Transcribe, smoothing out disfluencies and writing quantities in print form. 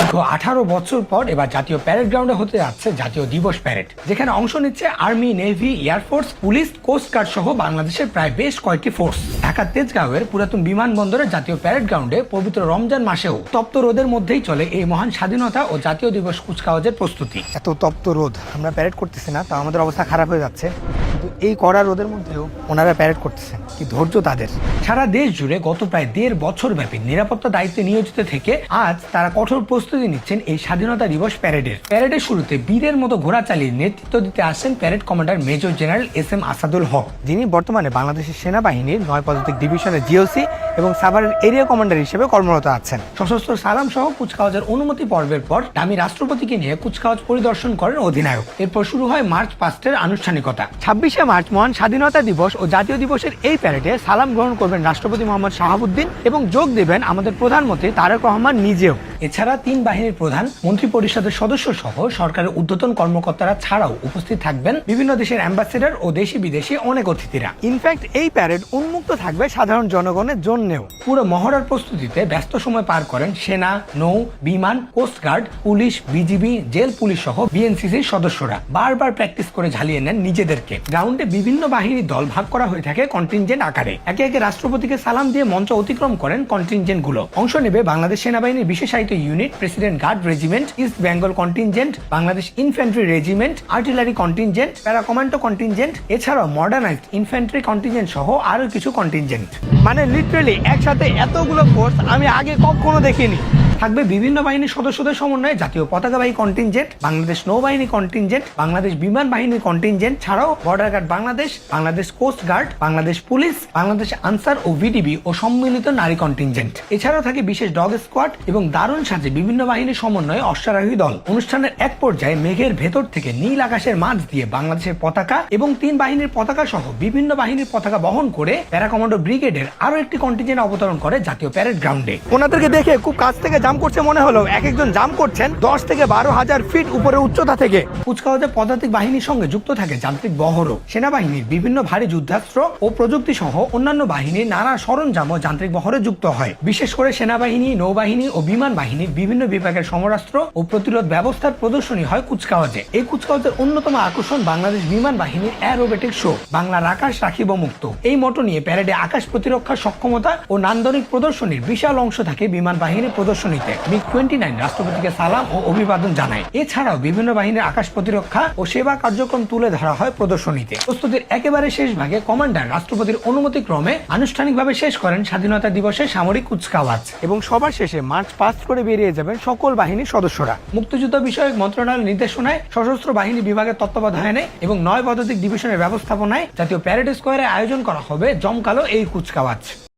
দীর্ঘ 18 বছর পর এবার জাতীয় প্যারেড গ্রাউন্ডে হতে যাচ্ছে জাতীয় দিবস প্যারেড, যেখানে অংশ নিচ্ছে army, navy, air force, police, coast guard সহ বাংলাদেশের প্রায় বেশ কয়েকটি ফোর্স। ঢাকার তেজগাঁওয়ের পুরাতন বিমানবন্দরের জাতীয় প্যারেড গ্রাউন্ডে পবিত্র রমজান মাসেও তপ্ত রোদের মধ্যেই চলে এই মহান স্বাধীনতা ও জাতীয় দিবস কুচকাওয়াজের প্রস্তুতি। এত তপ্ত রোদ, আমরা প্যারেড করতেছি না, তা আমাদের অবস্থা খারাপ হয়ে যাচ্ছে, কিন্তু এই কড়া রোদের মধ্যেও ওনারা প্যারেড করতেছেন, কি ধৈর্য তাদের। সারা দেশ জুড়ে গত প্রায় 1.5 বছর ব্যাপী নিরাপত্তা দায়িত্বে নিয়োজিত থেকে আজ তারা কঠোর প্রস্তুতি নিচ্ছেন এই স্বাধীনতা দিবস প্যারেডের শুরুতে বীরের মতো ঘোড়া চালিয়ে নেতৃত্ব দিতে আসেন parade commander major general SM Asadul Haque, যিনি বর্তমানে বাংলাদেশের সেনাবাহিনীর 9 পদাতিক ডিভিশনের জিওসি এবং সাভারের এরিয়া কমান্ডার হিসেবে কর্মরত আছেন। সশস্ত্র সালাম সহ কুচকাওয়াজের অনুমতি পর্বের পর দামি রাষ্ট্রপতিকে নিয়ে কুচকাওয়াজ পরিদর্শন করেন অধিনায়ক। এরপর শুরু হয় মার্চ পাস্টের আনুষ্ঠানিকতা। 26শে মার্চ মহান স্বাধীনতা দিবস ও জাতীয় দিবসের এই প্যারেডে সালাম গ্রহণ করবেন রাষ্ট্রপতি মোহাম্মদ শাহাবুদ্দিন এবং যোগ দেবেন আমাদের প্রধানমন্ত্রী তারেক রহমান নিজেও। এছাড়া 3 বাহিনীর প্রধান, মন্ত্রী পরিষদের সদস্য সহ সরকারের ঊর্ধ্বতন কর্মকর্তারা ছাড়াও উপস্থিত থাকবেন বিভিন্ন দেশের অ্যাম্বাসেডর ও দেশি বিদেশি অনেক অতিথিরা। ইনফ্যাক্ট এই প্যারেড উন্মুক্ত থাকবে সাধারণ জনগণের জন্যও। পুরো মহড়ার প্রস্তুতিতে ব্যস্ত সময় পার করেন সেনা, নৌ, বিমান, coast guard, police, BGB, jail police সহ বিএনসিসির সদস্যরা বারবার প্র্যাকটিস করে ঝালিয়ে নেন নিজেদেরকে। গ্রাউন্ডে বিভিন্ন বাহিনীর দল ভাগ করা হয়ে থাকে কন্টিনজেন্ট আকারে। একে একে রাষ্ট্রপতিকে সালাম দিয়ে মঞ্চ অতিক্রম করেন কন্টিনজেন্ট গুলো। অংশ নেবে বাংলাদেশ সেনাবাহিনীর বিশেষায়িত unit, president guard regiment, East Bengal contingent, Bangladesh infantry regiment, artillery contingent, para commando contingent, এছাড়াও মডার্নাইজড ইনফ্যান্ট্রি কন্টিনজেন্ট সহ আরো কিছু কন্টিনজেন্ট। মানে লিটারালি একসাথে এতগুলো ফোর্স আমি আগে কখনো দেখিনি। থাকবে বিভিন্ন বাহিনীর সদস্যদের সমন্বয়ে জাতীয় পতাকাবাহী কন্টিনজেন্ট, বাংলাদেশ নৌবাহিনী কন্টিনজেন্ট, বাংলাদেশ বিমান বাহিনীর কন্টিনজেন্ট ছাড়াও border guard Bangladesh, Bangladesh coast guard, Bangladesh police, Bangladesh Ansar ও ভিডিবি ও সম্মিলিত নারী কন্টিনজেন্ট। এছাড়াও থাকে বিশেষ ডগ স্কোয়াড এবং দারুণ সাজে বিভিন্ন বাহিনীর সমন্বয়ে অশ্বারোহী দল। অনুষ্ঠানের এক পর্যায়ে মেঘের ভেতর থেকে নীল আকাশের মাঝ দিয়ে বাংলাদেশের পতাকা এবং 3 বাহিনীর পতাকা সহ বিভিন্ন বাহিনীর পতাকা বহন করে প্যারা কমান্ডো ব্রিগেডের আরো একটি কন্টিনজেন্ট অবতরণ করে জাতীয় প্যারেড গ্রাউন্ডে। ওনাদেরকে দেখে খুব কাছ থেকে জাম করছে মনে হলো, এক একজন জাম করছেন 10 থেকে 12,000 ফিট উপরে উচ্চতা থেকে। কুচকাওয়াজে পদাতিক বাহিনীর সঙ্গে যুক্ত থাকে যান্ত্রিক বহরও। সেনাবাহিনীর বিভিন্ন ভারী যুদ্ধাস্ত্র ও প্রযুক্তি সহ অন্যান্য বাহিনীর নানা সরঞ্জাম ও যান্ত্রিক বহরে যুক্ত হয়। বিশেষ করে সেনাবাহিনী, নৌবাহিনী ও বিমান বাহিনীর বিভিন্ন বিভাগের সমরাস্ত্র ও প্রতিরোধ ব্যবস্থার প্রদর্শনী হয় কুচকাওয়াজে। এই কুচকাওয়াজের অন্যতম আকর্ষণ বাংলাদেশ বিমান বাহিনীর অ্যারোবেটিক শো, বাংলার আকাশ রাখিব মুক্ত। এই মোটো নিয়ে প্যারেডে আকাশ প্রতিরক্ষার সক্ষমতা ও নান্দনিক প্রদর্শনীর বিশাল অংশ থাকে বিমান বাহিনীর প্রদর্শনীতে। MiG-29 রাষ্ট্রপতিকে সালাম ও অভিবাদন জানায়। এছাড়াও বিভিন্ন বাহিনীর আকাশ প্রতিরক্ষা ও সেবা কার্যক্রম তুলে ধরা হয় প্রদর্শনীতে। প্রস্তুতির একেবারে শেষ ভাগে কমান্ডার রাষ্ট্রপতির অনুমতি ক্রমে আনুষ্ঠানিকভাবে শেষ করেন স্বাধীনতা দিবসের সামরিক কুচকাওয়াজ এবং সবার শেষে মার্চ পাস্ট করে বেরিয়ে যাবেন সকল বাহিনীর সদস্যরা। মুক্তিযুদ্ধ বিষয়ক মন্ত্রণালয়ের নির্দেশনায় সশস্ত্র বাহিনী বিভাগের তত্ত্বাবধানে এবং 9 পদাতিক ডিভিশনের ব্যবস্থাপনায় জাতীয় প্যারেড স্কোয়ারে আয়োজন করা হবে জমকালো এই কুচকাওয়াজ।